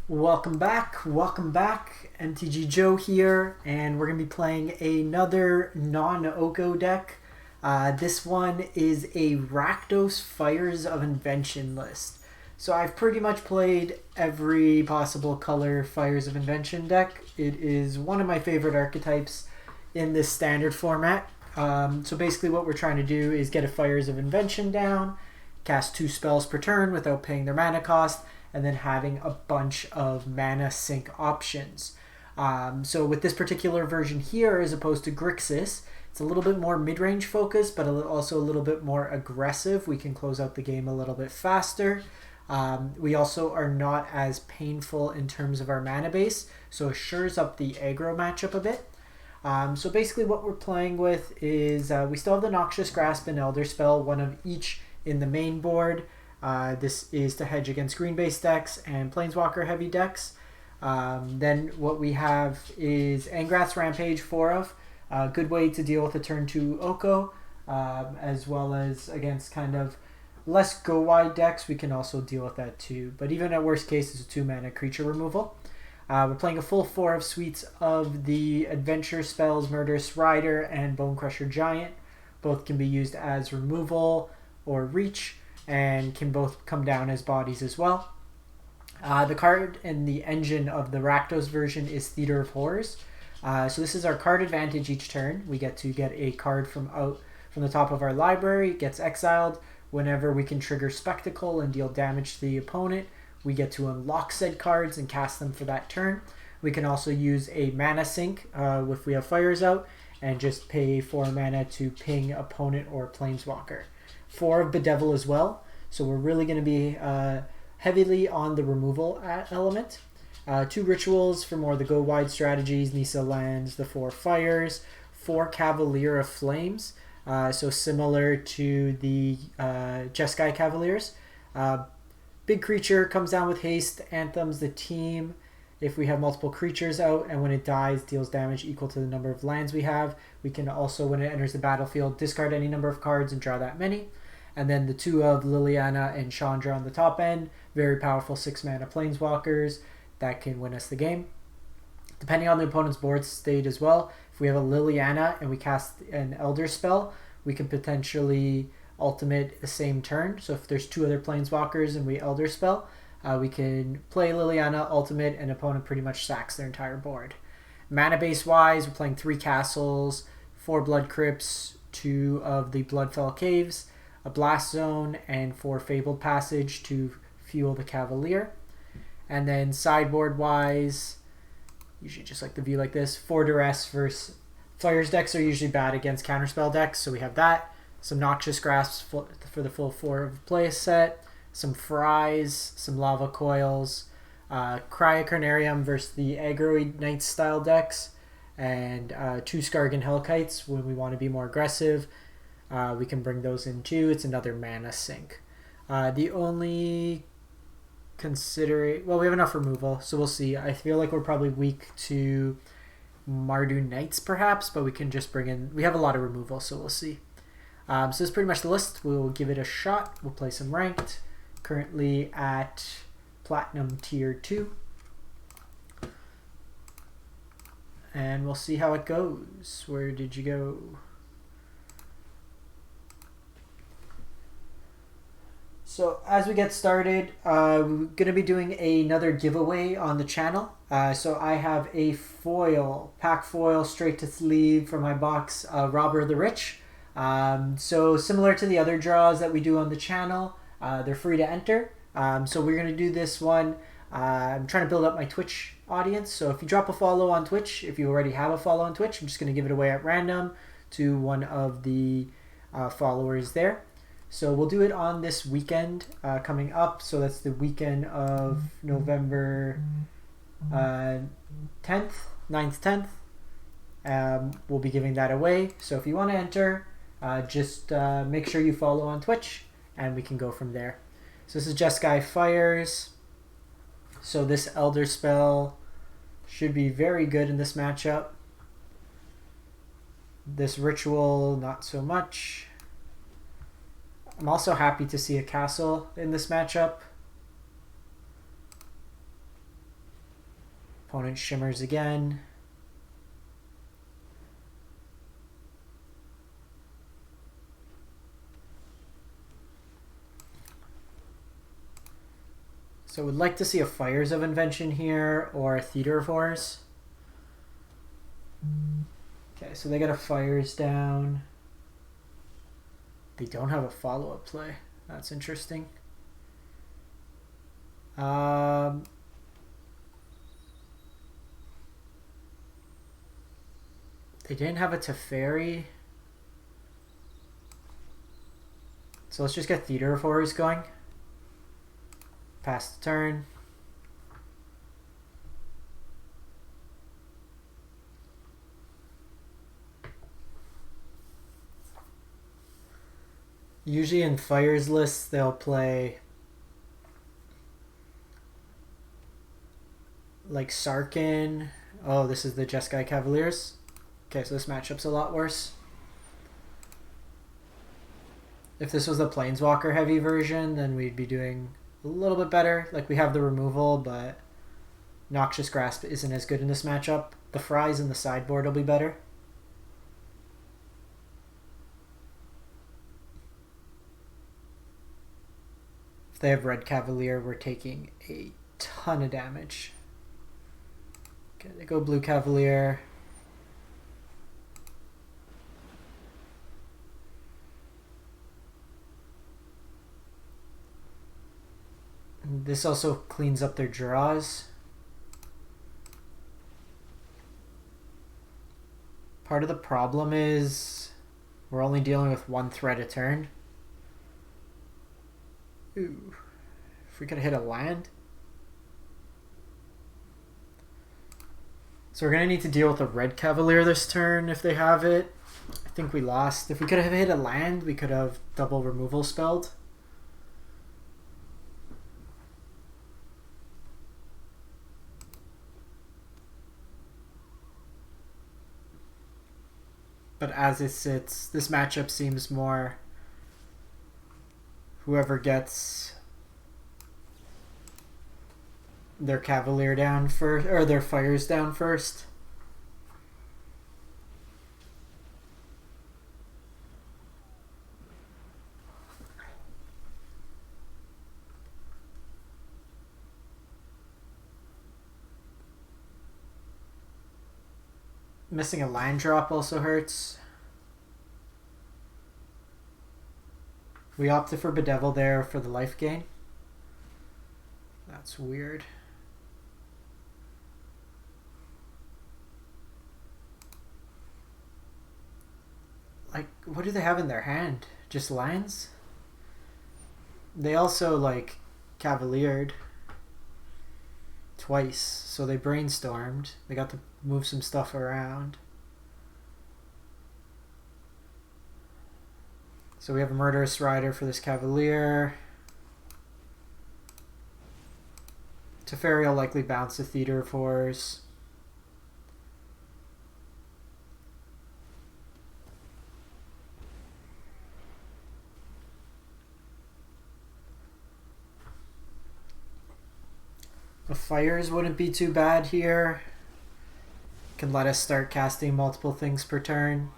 Welcome back, MTG Joe here, and we're going to be playing another non-Oko deck. This one is a Rakdos Fires of Invention list. So I've pretty much played every possible color Fires of Invention deck. It is one of my favorite archetypes in this standard format. So basically what we're trying to do is get a Fires of Invention down, cast 2 spells per turn without paying their mana cost, and then having a bunch of mana sink options. So with this particular version here, as opposed to Grixis, it's a little bit more mid-range focused, but also a little bit more aggressive. We can close out the game a little bit faster. We also are not as painful in terms of our mana base, so it shores up the aggro matchup a bit. So basically what we're playing with is we still have the Noxious Grasp and Elderspell, one of each in the main board. This is to hedge against green-based decks and Planeswalker heavy decks. Then what we have is Angrath's Rampage, 4 of. A good way to deal with a turn 2 Oko, as well as against kind of less go-wide decks. We can also deal with that too. But even at worst case, it's a 2-mana creature removal. We're playing a full 4 of suites of the adventure spells Murderous Rider and Bonecrusher Giant. Both can be used as removal or reach, and can both come down as bodies as well. The card and the engine of the Rakdos version is Theater of Horrors. So this is our card advantage each turn. We get to get a card from the top of our library. It gets exiled. Whenever we can trigger Spectacle and deal damage to the opponent, we get to unlock said cards and cast them for that turn. We can also use a mana sink if we have fires out, and just pay 4 mana to ping opponent or planeswalker. 4 of Bedevil as well, so we're really going to be heavily on the removal element. 2 rituals for more of the go-wide strategies, Nisa lands, the 4 fires, 4 Cavalier of Flames, so similar to the Jeskai Cavaliers. Big creature comes down with haste, anthems the team if we have multiple creatures out, and when it dies deals damage equal to the number of lands we have. We can also, when it enters the battlefield, discard any number of cards and draw that many. And then the 2 of Liliana and Chandra on the top end, very powerful 6-mana planeswalkers that can win us the game. Depending on the opponent's board state as well, if we have a Liliana and we cast an Elderspell, we can potentially ultimate the same turn. So if there's 2 other planeswalkers and we Elderspell, we can play Liliana, ultimate, and opponent pretty much sacks their entire board. Mana base wise, we're playing 3 castles, 4 Blood Crypts, 2 of the Bloodfell Caves, a Blast Zone, and 4 Fabled Passage to fuel the Cavalier. And then sideboard wise, usually just like the view like this, 4 Duress versus Fires decks are usually bad against counterspell decks, so we have that. Some Noxious Grasps for the full 4 of play set, some Fries, some Lava Coils, Carnarium versus the Aggro Knight style decks, and 2 Skarrgan Hellkites when we want to be more aggressive. We can bring those in too. It's another mana sink. The only well, we have enough removal, so we'll see. I feel like we're probably weak to Mardu Knights perhaps, but we can just bring in, we have a lot of removal, so we'll see. So this is pretty much the list. We'll give it a shot. We'll play some ranked. Currently at Platinum Tier 2. And we'll see how it goes. Where did you go? So as we get started, we're going to be doing another giveaway on the channel. So I have a foil, pack foil straight to sleeve from my box, Robber the Rich. So similar to the other draws that we do on the channel, they're free to enter. So we're going to do this one. I'm trying to build up my Twitch audience. So if you drop a follow on Twitch, if you already have a follow on Twitch, I'm just going to give it away at random to one of the followers there. So we'll do it on this weekend coming up. So that's the weekend of November 10th, 9th, 10th. We'll be giving that away. So if you want to enter, just make sure you follow on Twitch and we can go from there. So this is Jeskai Fires. So this Elderspell should be very good in this matchup. This Ritual, not so much. I'm also happy to see a castle in this matchup. Opponent shimmers again. So we'd like to see a Fires of Invention here or a Theater of Horrors. Okay, so they got a Fires down. They don't have a follow-up play. That's interesting. They didn't have a Teferi. So let's just get Theater of Horrors going. Pass the turn. Usually in Fires lists, they'll play like Sarkin. Oh, this is the Jeskai Cavaliers. Okay, so this matchup's a lot worse. If this was the Planeswalker heavy version, then we'd be doing a little bit better. Like, we have the removal, but Noxious Grasp isn't as good in this matchup. The Fries and the sideboard will be better. If they have Red Cavalier, we're taking a ton of damage. Okay, they go Blue Cavalier. And this also cleans up their draws. Part of the problem is we're only dealing with one threat a turn. Ooh, if we could hit a land. So we're going to need to deal with a Red Cavalier this turn if they have it. I think we lost. If we could have hit a land, we could have double removal spelled. But as it sits, this matchup seems more whoever gets their Cavalier down first, or their Fires down first. Missing a line drop also hurts. We opted for Bedevil there for the life gain. That's weird. Like, what do they have in their hand? Just lines? They also, like, cavaliered twice, so they brainstormed. They got to move some stuff around. So we have a Murderous Rider for this Cavalier. Teferi will likely bounce the Theater of Horrors. The Fires wouldn't be too bad here. Can let us start casting multiple things per turn.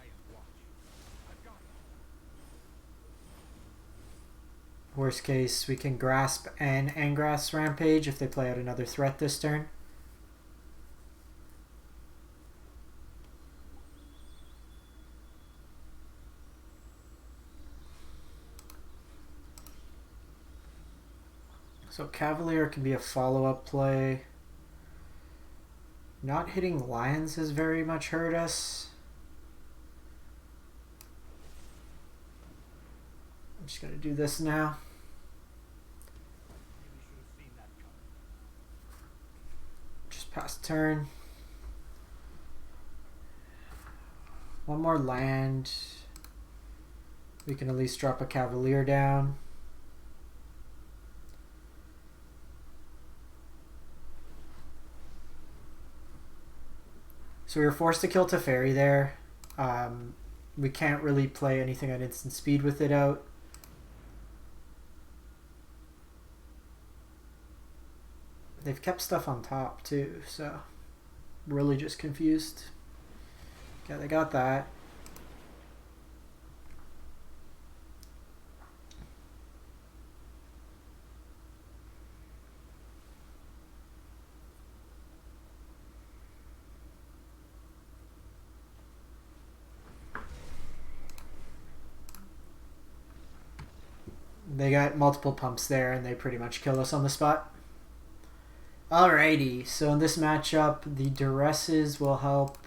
Worst case, we can Grasp and Angrath's Rampage if they play out another threat this turn. So Cavalier can be a follow-up play. Not hitting Lions has very much hurt us. I'm just going to do this now. Just pass turn. One more land. We can at least drop a Cavalier down. So we were forced to kill Teferi there. We can't really play anything at instant speed with it out. They've kept stuff on top too, so really just confused. Okay, they got that. They got multiple pumps there, and they pretty much kill us on the spot. Alrighty, so in this matchup, the Duresses will help.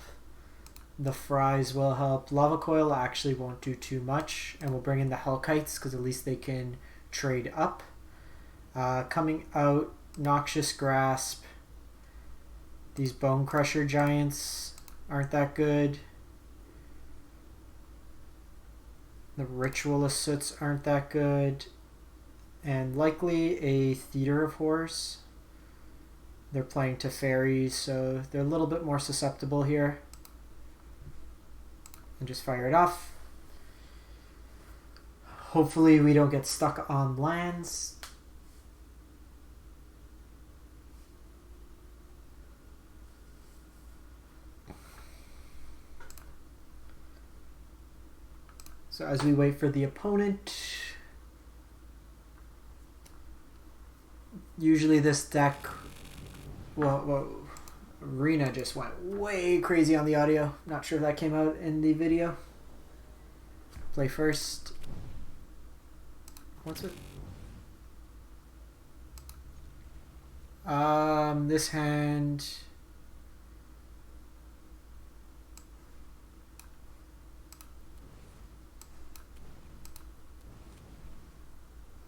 The Fries will help. Lava Coil actually won't do too much, and we'll bring in the Hellkites, because at least they can trade up. Coming out, Noxious Grasp. These Bonecrusher Giants aren't that good. The Ritual of Soots aren't that good. And likely a Theater of Horrors. They're playing Teferi's, so they're a little bit more susceptible here. And just fire it off. Hopefully we don't get stuck on lands. So as we wait for the opponent, usually this deck, whoa, Arena just went way crazy on the audio. Not sure if that came out in the video. Play first. What's it? This hand.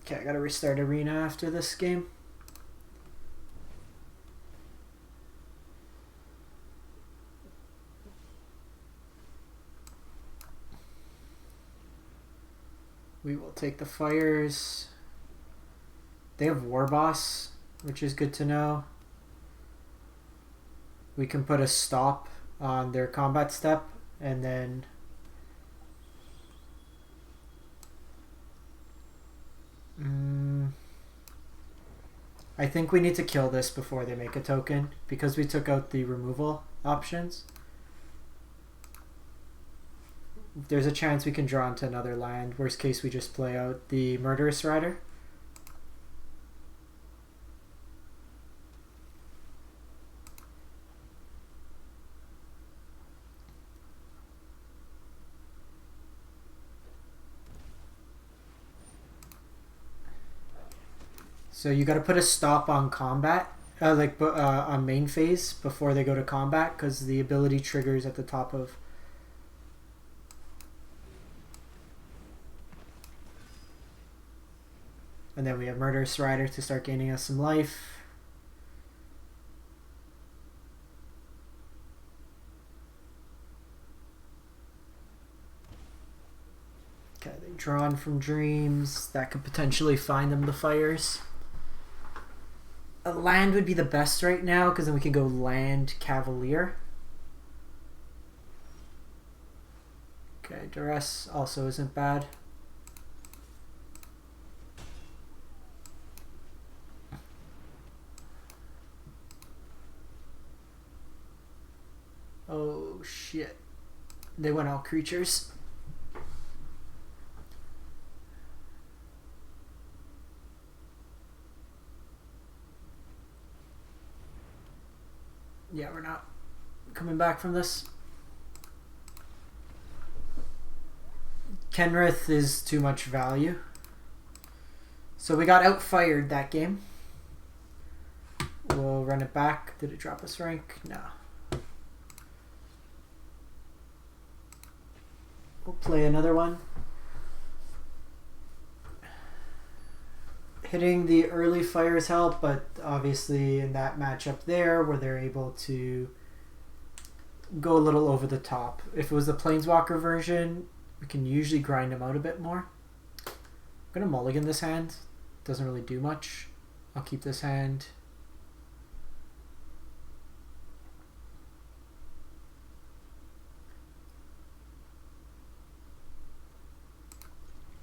Okay, I gotta restart Arena after this game. We will take the Fires. They have War Boss, which is good to know. We can put a stop on their combat step, and then I think we need to kill this before they make a token, because we took out the removal options. There's a chance we can draw into another land. Worst case, we just play out the Murderous Rider. So you got to put a stop on combat, on main phase before they go to combat, because the ability triggers at the top of. And then we have Murderous Rider to start gaining us some life. Okay, they drawn from Dreams. That could potentially find them the Fires. A land would be the best right now, because then we can go land Cavalier. Okay, Duress also isn't bad. Oh shit. They went all creatures. Yeah, we're not coming back from this. Kenrith is too much value. So we got outfired that game. We'll run it back. Did it drop us rank? No. We'll play another one. Hitting the early Fires help, but obviously in that matchup there where they're able to go a little over the top. If it was the Planeswalker version, we can usually grind them out a bit more. I'm going to mulligan this hand. Doesn't really do much. I'll keep this hand.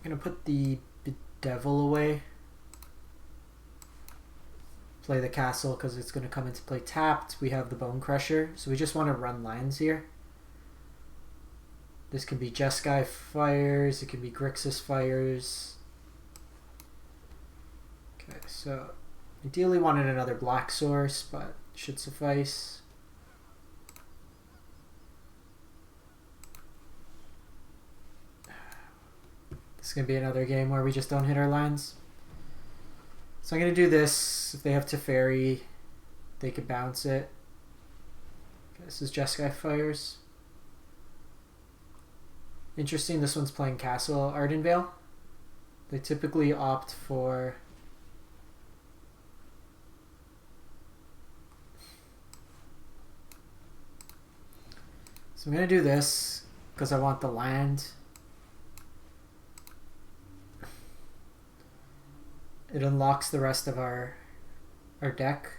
I'm going to put the Bedevil away. play the castle because it's going to come into play tapped. We have the Bonecrusher, so we just want to run lands here. This can be Jeskai Fires, it can be Grixis Fires. Okay, so ideally wanted another black source, but should suffice. This is going to be another game where we just don't hit our lines. So I'm going to do this. If they have Teferi, they could bounce it. Okay, this is Jeskai Fires. Interesting, this one's playing Castle Ardenvale. They typically opt for... So I'm going to do this because I want the land. It unlocks the rest of our deck.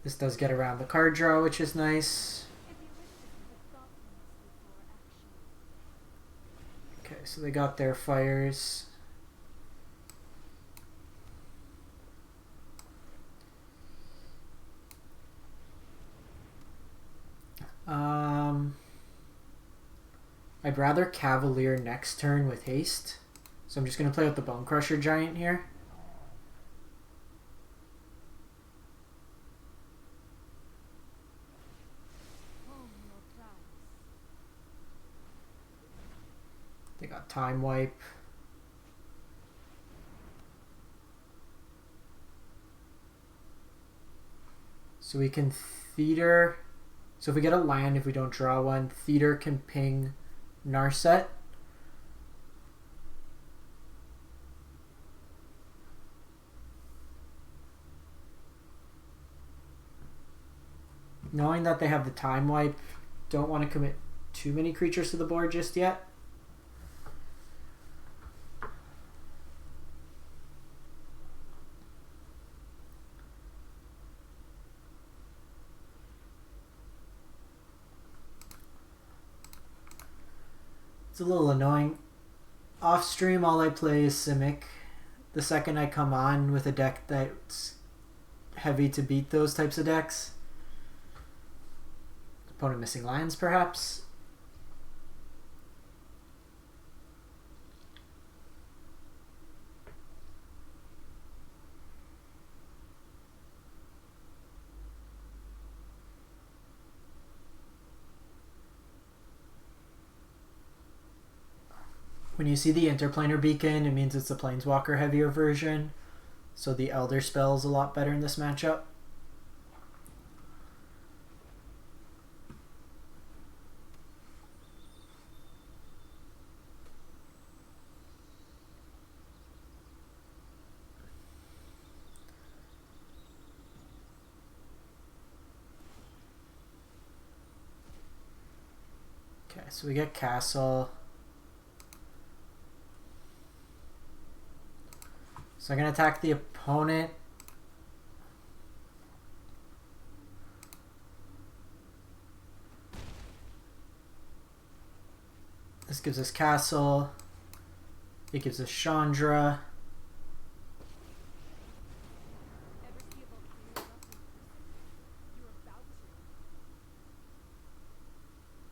This does get around the card draw, which is nice. Okay, so they got their fires. I'd rather Cavalier next turn with haste. So I'm just going to play with the Bonecrusher Giant here. They got Time Wipe. So we can Theater. So if we get a land, if we don't draw one, Theater can ping Narset. Knowing that they have the Time Wipe, don't want to commit too many creatures to the board just yet. It's a little annoying. Off stream, all I play is Simic. The second I come on with a deck that's heavy to beat those types of decks. Opponent missing lands, perhaps. When you see the Interplanar Beacon, it means it's a Planeswalker heavier version. So the Elderspell is a lot better in this matchup. Okay, so we get Castle. So I'm going to attack the opponent. This gives us Castle. It gives us Chandra.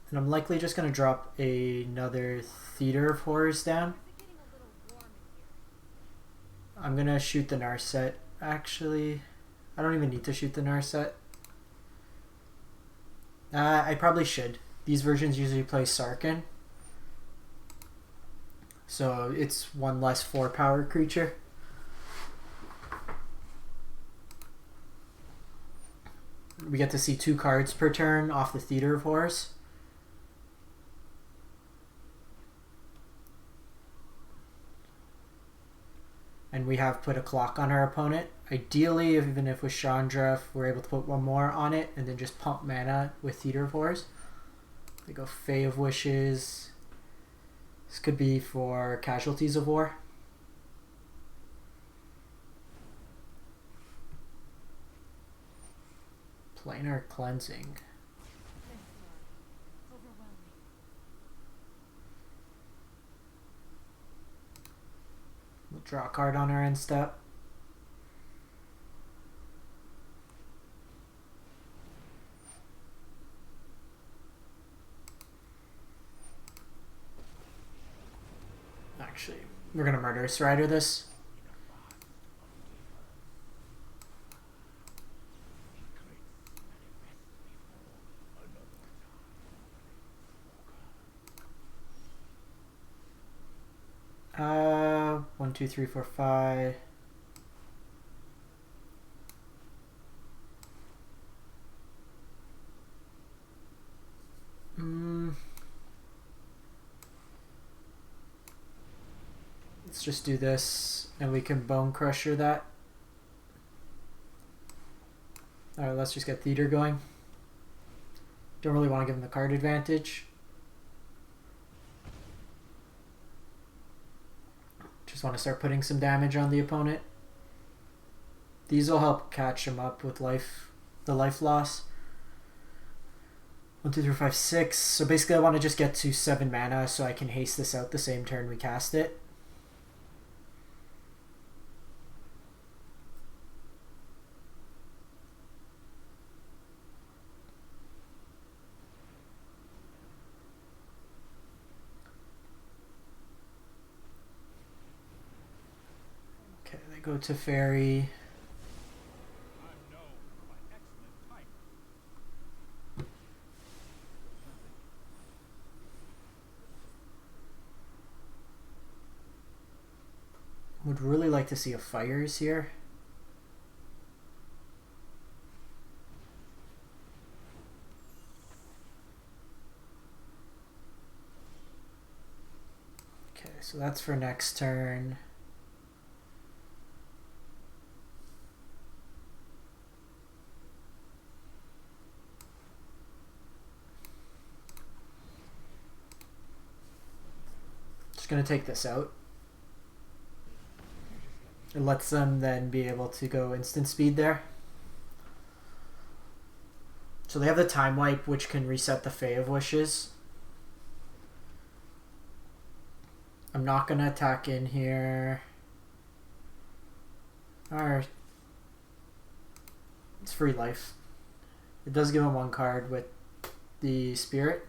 And I'm likely just going to drop another Theater of Horrors down. I'm going to shoot the Narset, actually. I don't even need to shoot the Narset. I probably should. These versions usually play Skarrgan. So it's one less 4-power creature. We get to see 2 cards per turn off the Theater of Horrors. And we have put a clock on our opponent. Ideally, even if with Chandra, if we're able to put one more on it and then just pump mana with Theater of Horrors. They go Fae of Wishes. This could be for Casualties of War. Planar Cleansing. We'll draw a card on our end step. Actually, we're gonna Murderous Rider this. One, two, three, four, five. Let's just do this, and we can Bonecrusher that. Alright, let's just get Theater going. Don't really want to give him the card advantage. Just want to start putting some damage on the opponent. These will help catch him up with the life loss. 1, 2, 3, 4, 5, 6. So basically I want to just get to 7 mana so I can haste this out the same turn we cast it. Okay, they go to Fairy. Would really like to see a Fires here. Okay, so that's for next turn. Just gonna take this out. It lets them then be able to go instant speed there. So they have the Time Wipe, which can reset the Fae of Wishes. I'm not going to attack in here. Alright. It's free life. It does give him 1 card with the Spirit.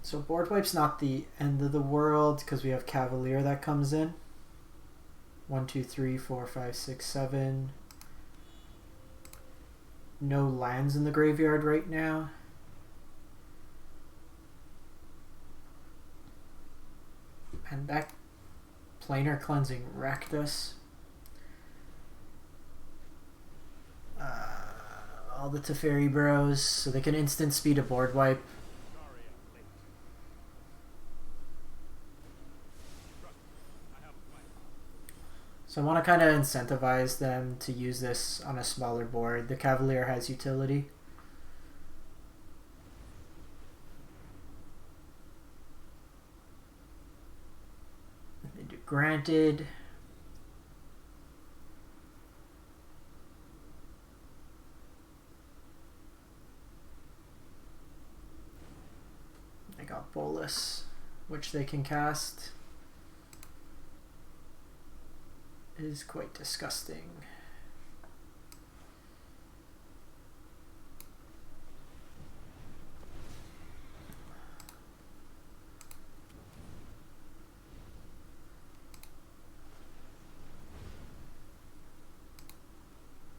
So board wipe's not the end of the world because we have Cavalier that comes in. 1, 2, 3, 4, 5, 6, 7. No lands in the graveyard right now. And back planar cleansing Rakdos. All the Teferi bros, so they can instant speed a board wipe. So I want to kind of incentivize them to use this on a smaller board. The Cavalier has utility. They do Granted. They got Bolus, which they can cast. Is quite disgusting.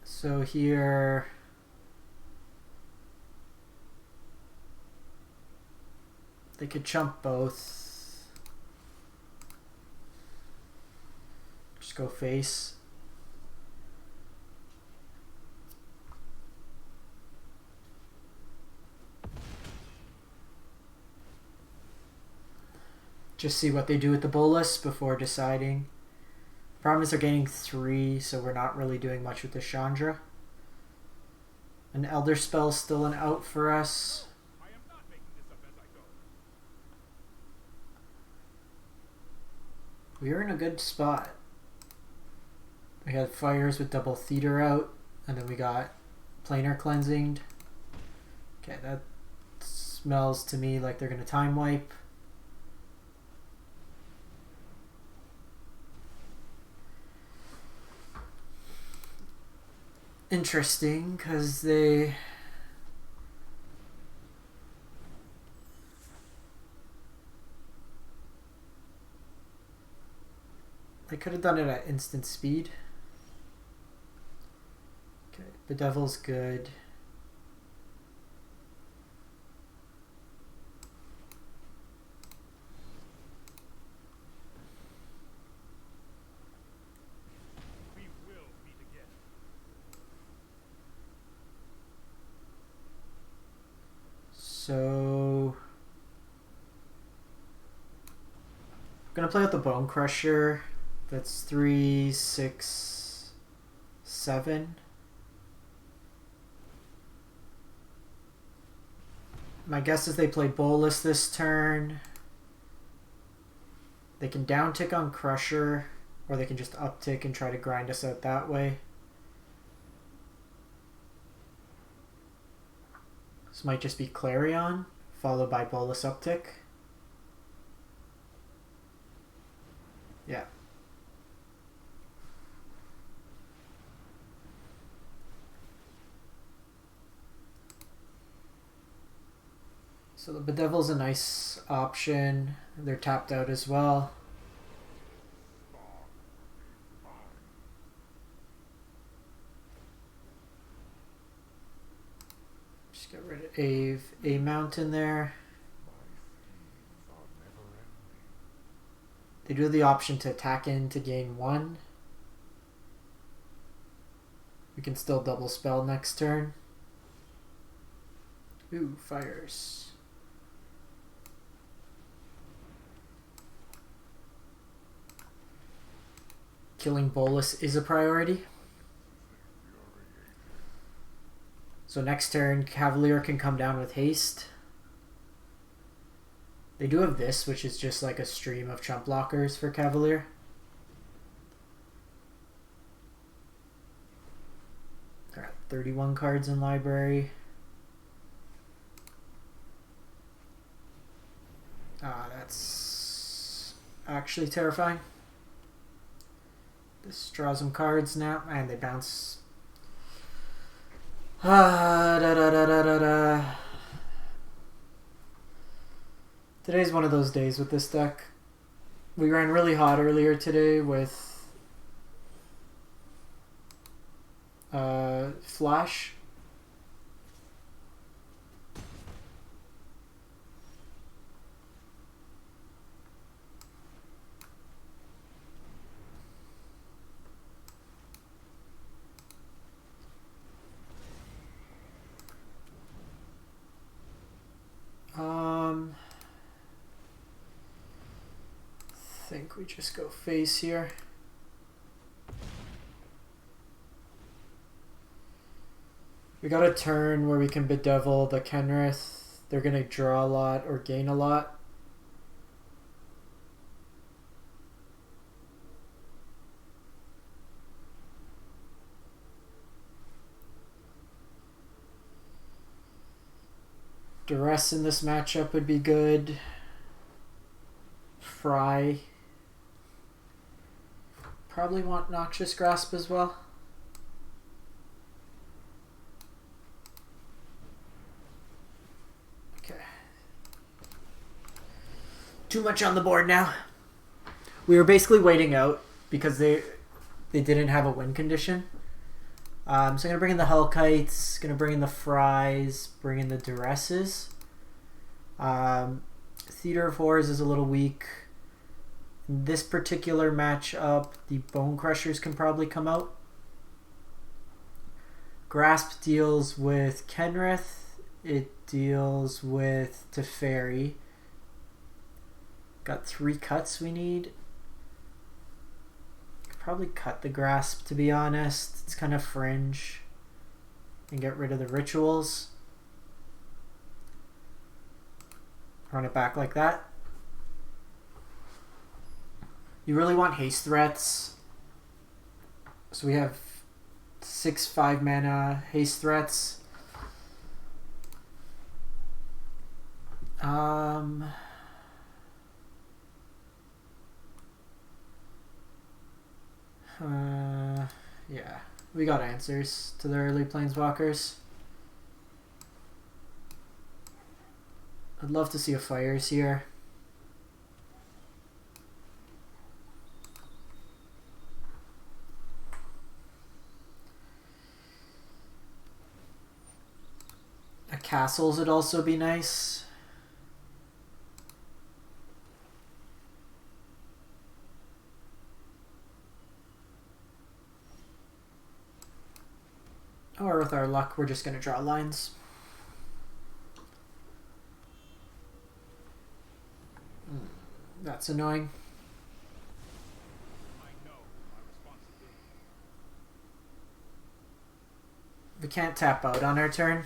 So here they could chump both. Go face. Just see what they do with the Bolus before deciding. Problem is they're getting 3, so we're not really doing much with the Chandra. An Elderspell is still an out for us. We're in a good spot. We had Fires with double Theater out, and then we got Planar Cleansing. Okay, that Smells to me like they're going to time wipe. Interesting, because they could have done it at instant speed. Okay, Bedevil's good. So I'm gonna play out the Bonecrusher. That's 3, 6, 7. My guess is they play Bolus this turn. They can down tick on Crusher, or they can just up tick and try to grind us out that way. This might just be Clarion, followed by Bolus uptick. Yeah. So the Bedevil's a nice option. They're tapped out as well. Just get rid of a mountain there. They do have the option to attack in to gain 1. We can still double spell next turn. Ooh, fires. Killing Bolus is a priority. So next turn, Cavalier can come down with haste. They do have this, which is just like a stream of chump blockers for Cavalier. Alright, 31 cards in library. Ah, that's actually terrifying. This draws some cards now, and they bounce. Today's one of those days with this deck. We ran really hot earlier today with Flash. I think we just go face here. We got a turn where we can Bedevil the Kenrith. They're going to draw a lot or gain a lot. Duress in this matchup would be good. Fry. Probably want Noxious Grasp as well. Okay. Too much on the board now. We were basically waiting out because they didn't have a win condition. So I'm going to bring in the Hellkites, going to bring in the Fries, bring in the Duresses. Theater of Horrors is a little weak. In this particular matchup, the Bonecrushers can probably come out. Grasp deals with Kenrith. It deals with Teferi. Got 3 cuts we need. Could probably cut the Grasp, to be honest. It's kind of fringe. And get rid of the rituals. Run it back like that. You really want haste threats. So we have 6 5-mana haste threats. Um... yeah, we got answers to the early planeswalkers. I'd love to see a Fires here. A Castles would also be nice. Or with our luck, we're just going to draw lines. That's annoying. We can't tap out on our turn.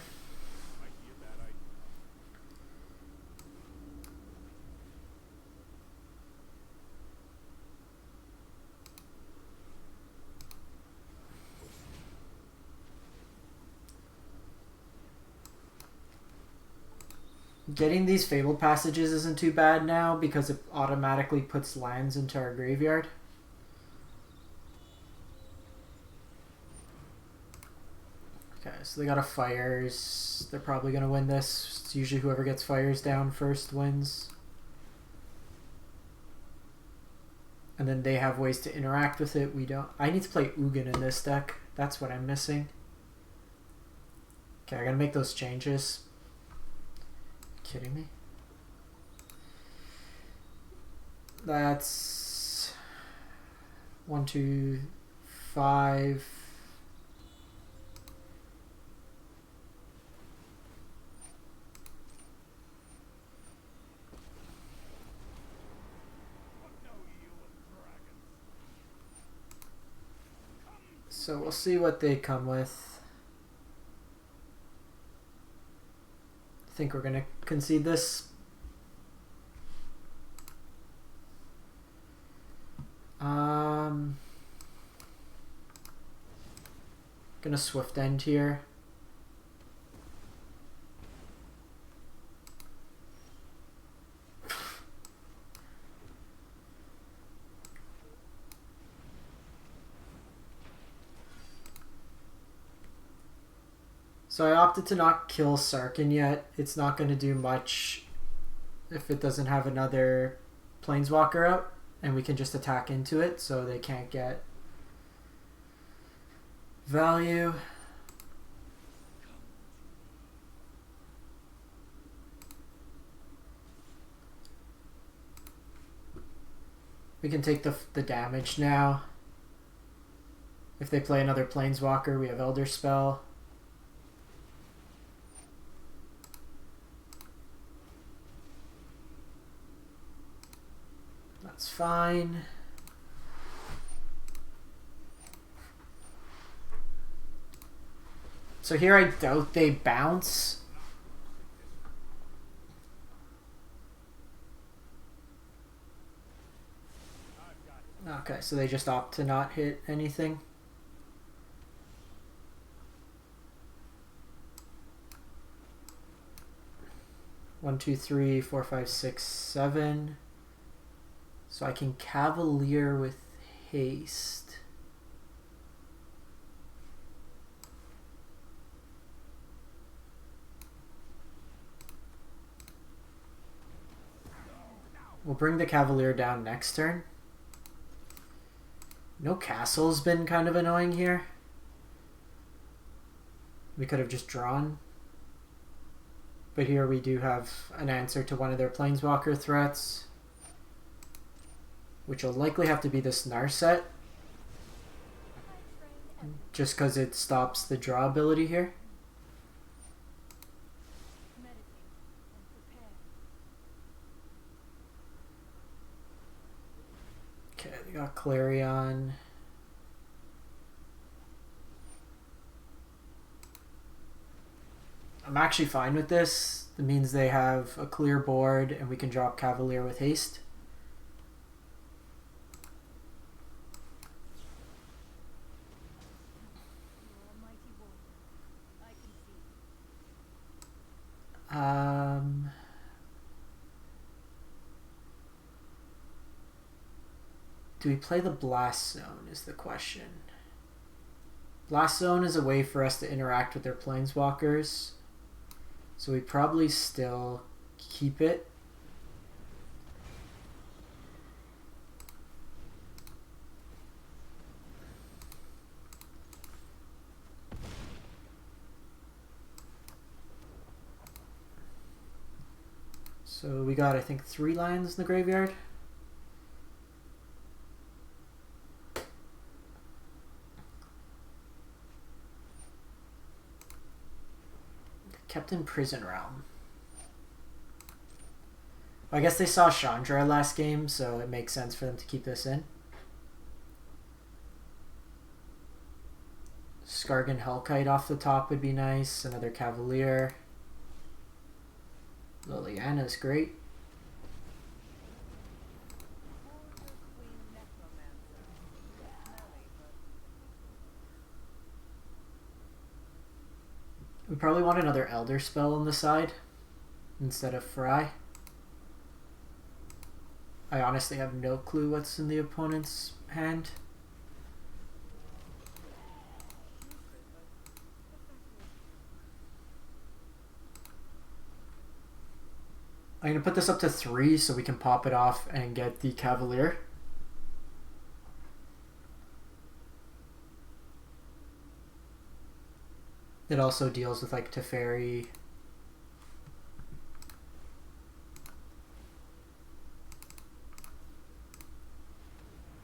Getting these Fabled Passages isn't too bad now because it automatically puts lands into our graveyard. Okay, so they got a Fires. They're probably going to win this. It's usually whoever gets Fires down first wins. And then they have ways to interact with it. We don't. I need to play Ugin in this deck. That's what I'm missing. Okay, I gotta make those changes. Kidding me? That's 1, 2, 5. So we'll see what they come with. I think we're gonna concede this. Gonna Swift End here. So I opted to not kill Skarrgan yet. It's not going to do much if it doesn't have another Planeswalker out, and we can just attack into it so they can't get value. We can take the damage now. If they play another Planeswalker, we have Elderspell. That's fine. So here I doubt they bounce. Okay, so they just opt to not hit anything. One, two, three, four, five, six, 7. So I can Cavalier with haste. We'll bring the Cavalier down next turn. No Castle's been kind of annoying here. We could have just drawn. But here we do have an answer to one of their Planeswalker threats, which will likely have to be this Narset, just because it stops the draw ability here. Okay, they got Clarion. I'm actually fine with this. It means they have a clear board and we can drop Cavalier with haste. Do we play the Blast Zone is the question. Blast Zone is a way for us to interact with their planeswalkers. So we probably still keep it. So we got, I think, 3 lands in the graveyard. Kept in Prison Realm. I guess they saw Chandra last game, so it makes sense for them to keep this in. Skarrgan Hellkite off the top would be nice. Another Cavalier. Liliana is great. We probably want another Elderspell on the side instead of Fry. I honestly have no clue what's in the opponent's hand. I'm going to put this up to 3 so we can pop it off and get the Cavalier. It also deals with like Teferi.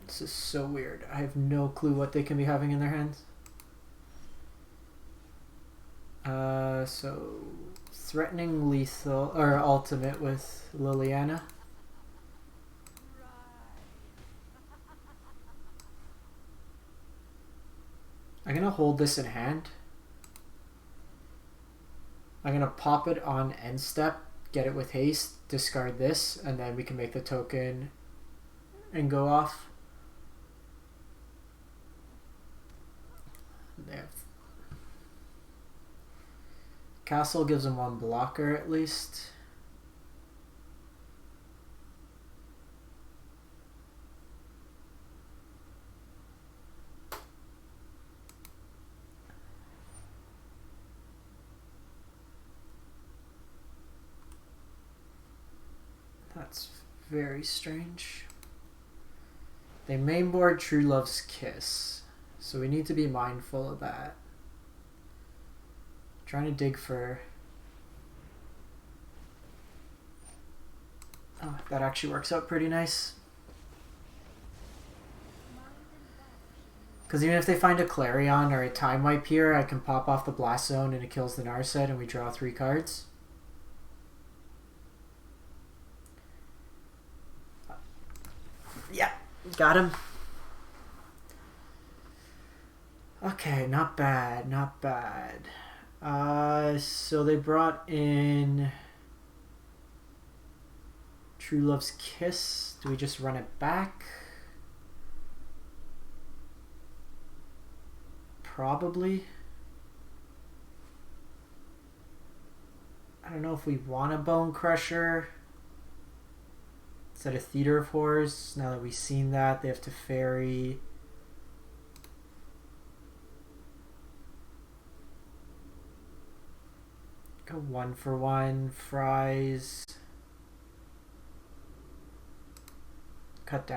This is so weird. I have no clue what they can be having in their hands. So threatening lethal or ultimate with Liliana. I'm gonna hold this in hand. I'm gonna pop it on end step, get it with haste, discard this, and then we can make the token and go off. There. Castle gives him 1 blocker at least. That's very strange. They mainboard True Love's Kiss, so we need to be mindful of that. Trying to dig for... Oh, that actually works out pretty nice. Because even if they find a Clarion or a Time Wipe here, I can pop off the Blast Zone and it kills the Narset and we draw 3 cards. Yeah, got him. Okay, not bad, not bad. So they brought in True Love's Kiss. Do we just run it back? Probably. I don't know if we want a Bonecrusher instead of Theater of Horrors. Now that we've seen that, they have to ferry. Go 1-for-1, fries. Cut down